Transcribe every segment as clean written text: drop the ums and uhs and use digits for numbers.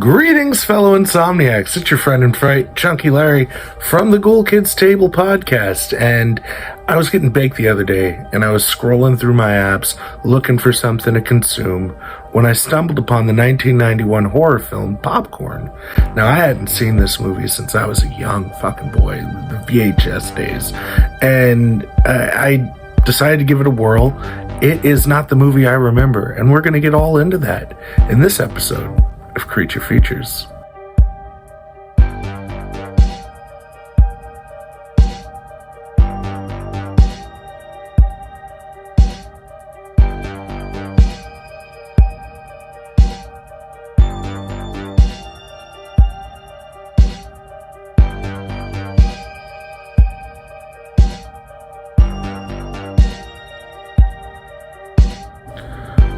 Greetings, fellow insomniacs. It's your friend in fright, Chunky Larry, from the Ghoul Kids Table podcast. And I was getting baked the other day, and I was scrolling through my apps, looking for something to consume, when I stumbled upon the 1991 horror film, Popcorn. Now, I hadn't seen this movie since I was a young fucking boy, the VHS days. And I decided to give it a whirl. It is not the movie I remember, and we're going to get all into that in this episode of Creature Features.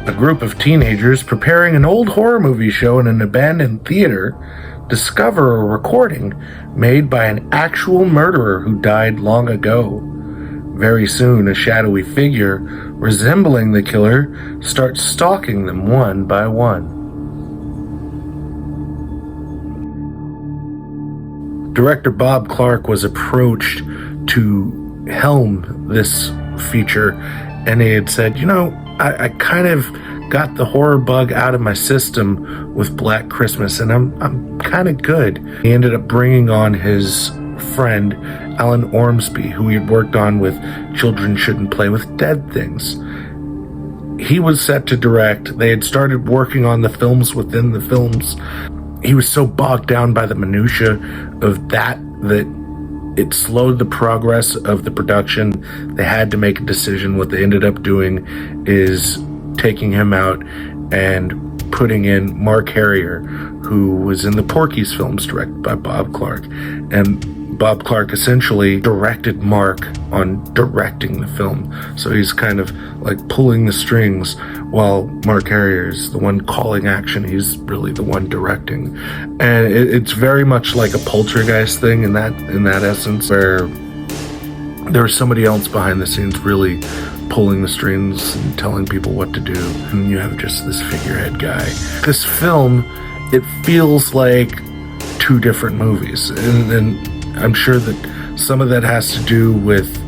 A group of teenagers preparing an old horror movie show in an abandoned theater discover a recording made by an actual murderer who died long ago. Very soon, a shadowy figure resembling the killer starts stalking them one by one. Director Bob Clark was approached to helm this feature, and he had said, I kind of got the horror bug out of my system with Black Christmas, and I'm kind of good. He ended up bringing on his friend, Alan Ormsby, who he had worked on with Children Shouldn't Play with Dead Things. He was set to direct. They had started working on the films within the films. He was so bogged down by the minutia of that it slowed the progress of the production. They had to make a decision. What they ended up doing is taking him out and putting in Mark Harrier, who was in the Porky's films directed by Bob Clark. And Bob Clark essentially directed Mark on directing the film. So he's kind of like pulling the strings while Mark Harrier is the one calling action. He's really the one directing. And it's very much like a Poltergeist thing in that essence, where there's somebody else behind the scenes really pulling the strings and telling people what to do. And you have just this figurehead guy. This film, it feels like two different movies. And I'm sure that some of that has to do with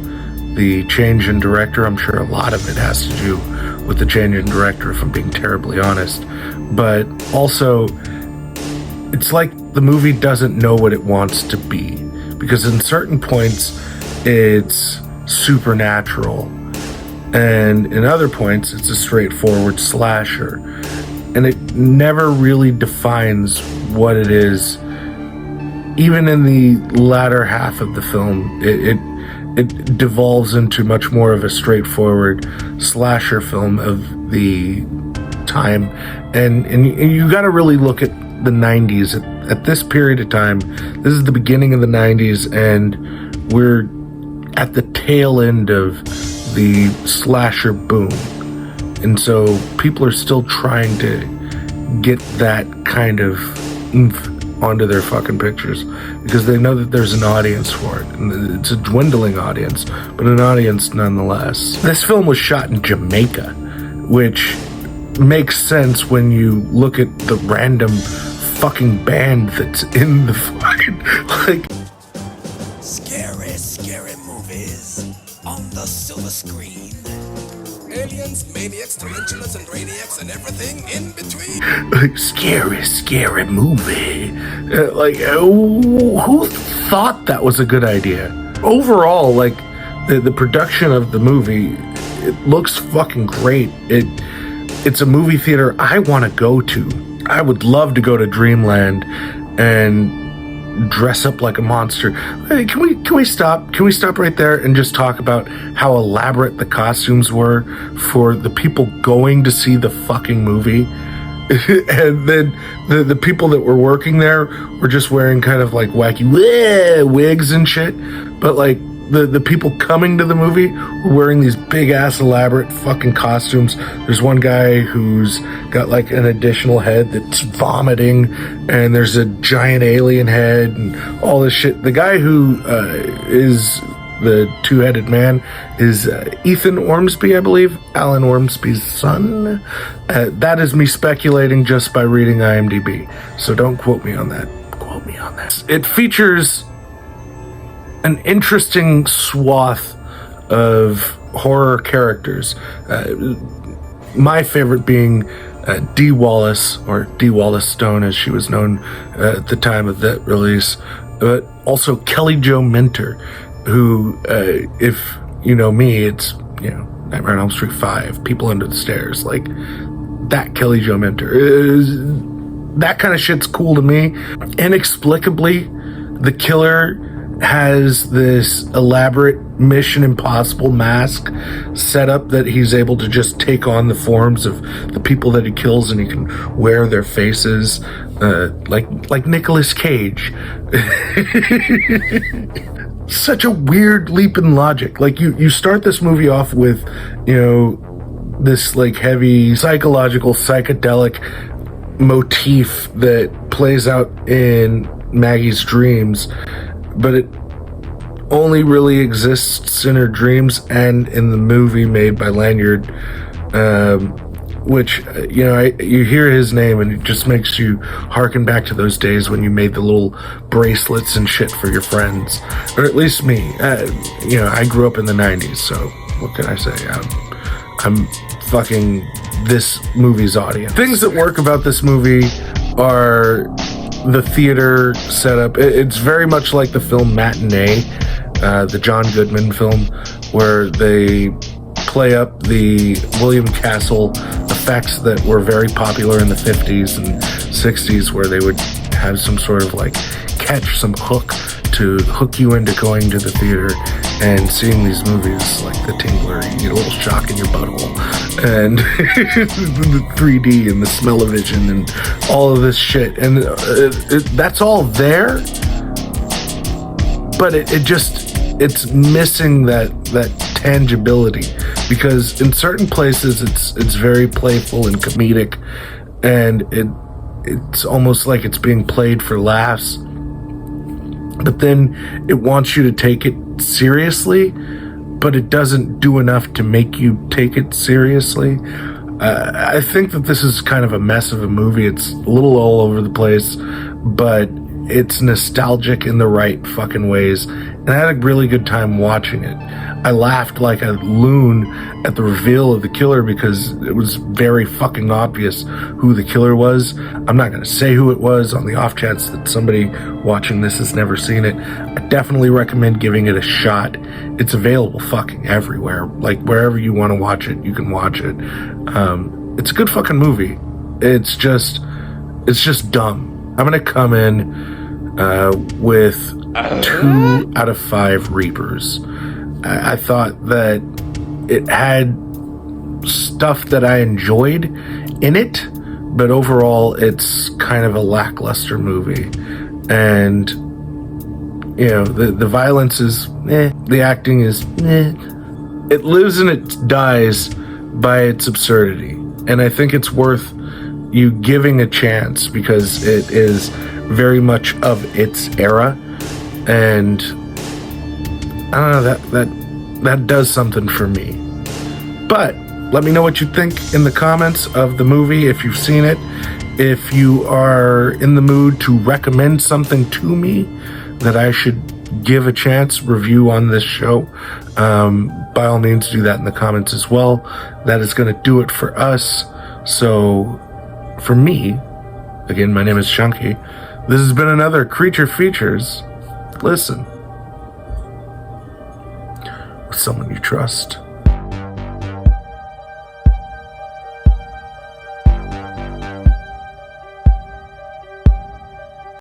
the change in director. I'm sure a lot of it has to do with the change in director, if I'm being terribly honest. But also, it's like the movie doesn't know what it wants to be. Because in certain points, it's supernatural. And in other points, it's a straightforward slasher. And it never really defines what it is. Even in the latter half of the film, it devolves into much more of a straightforward slasher film of the time. And you got to really look at the 90s. At this period of time, this is the beginning of the 90s, and we're at the tail end of the slasher boom. And so people are still trying to get that kind of oomph onto their fucking pictures, because they know that there's an audience for it, and it's a dwindling audience, but an audience nonetheless. This film was shot in Jamaica, which makes sense when you look at the random fucking band that's in the fucking, Scary movies on the silver screen. Aliens, maniacs, tarantulas, and brainiacs, and everything in between. Scary movie. Who thought that was a good idea? Overall, the production of the movie, it looks fucking great. It's a movie theater I want to go to. I would love to go to Dreamland and dress up like a monster. Hey, can we stop? Can we stop right there and just talk about how elaborate the costumes were for the people going to see the fucking movie? And then the people that were working there were just wearing kind of like wacky wigs and shit. But the people coming to the movie were wearing these big ass elaborate fucking costumes. There's one guy who's got like an additional head that's vomiting, and there's a giant alien head and all this shit. The guy who is the two-headed man is Ethan Ormsby, I believe, Alan Ormsby's son. That is me speculating just by reading IMDb, so don't quote me on that. It features an interesting swath of horror characters. My favorite being Dee Wallace, or Dee Wallace Stone as she was known at the time of that release, but also Kelly Jo Minter, who, if you know me, it's, Nightmare on Elm Street 5, People Under the Stairs, like that Kelly Jo Minter. That kind of shit's cool to me. Inexplicably, the killer has this elaborate Mission Impossible mask set up that he's able to just take on the forms of the people that he kills, and he can wear their faces, like Nicolas Cage. Such a weird leap in logic. Like, you start this movie off with, this like heavy psychological, psychedelic motif that plays out in Maggie's dreams, but it only really exists in her dreams and in the movie made by Lanyard, which, you hear his name and it just makes you harken back to those days when you made the little bracelets and shit for your friends, or at least me. I grew up in the 90s, so what can I say? I'm fucking this movie's audience. Things that work about this movie are the theater setup. It's very much like the film Matinee, the John Goodman film, where they play up the William Castle effects that were very popular in the 50s and 60s, where they would have some sort of like catch, some hook to hook you into going to the theater and seeing these movies like The Tingler. You get a little shock in your butthole, and the 3D and the smell-o-vision and all of this shit, and that's all there, but it's missing that tangibility, because in certain places it's very playful and comedic, and it's almost like it's being played for laughs, but then it wants you to take it seriously, but it doesn't do enough to make you take it seriously. I think that this is kind of a mess of a movie. It's a little all over the place, but it's nostalgic in the right fucking ways, and I had a really good time watching it. I laughed like a loon at the reveal of the killer, because it was very fucking obvious who the killer was. I'm not going to say who it was on the off chance that somebody watching this has never seen it. I definitely recommend giving it a shot. It's available fucking everywhere. Like, wherever you want to watch it, you can watch it. It's a good fucking movie. It's just dumb. I'm going to come in with 2 out of 5 Reapers. I thought that it had stuff that I enjoyed in it, but overall it's kind of a lackluster movie. And the violence is the acting is it lives and it dies by its absurdity, and I think it's worth you giving a chance, because it is very much of its era, and I don't know, that does something for me. But let me know what you think in the comments of the movie, if you've seen it. If you are in the mood to recommend something to me that I should give a chance, review on this show, by all means do that in the comments as well. That is going to do it for us. So for me, again, my name is Chunky. This has been another Creature Features. Listen with someone you trust.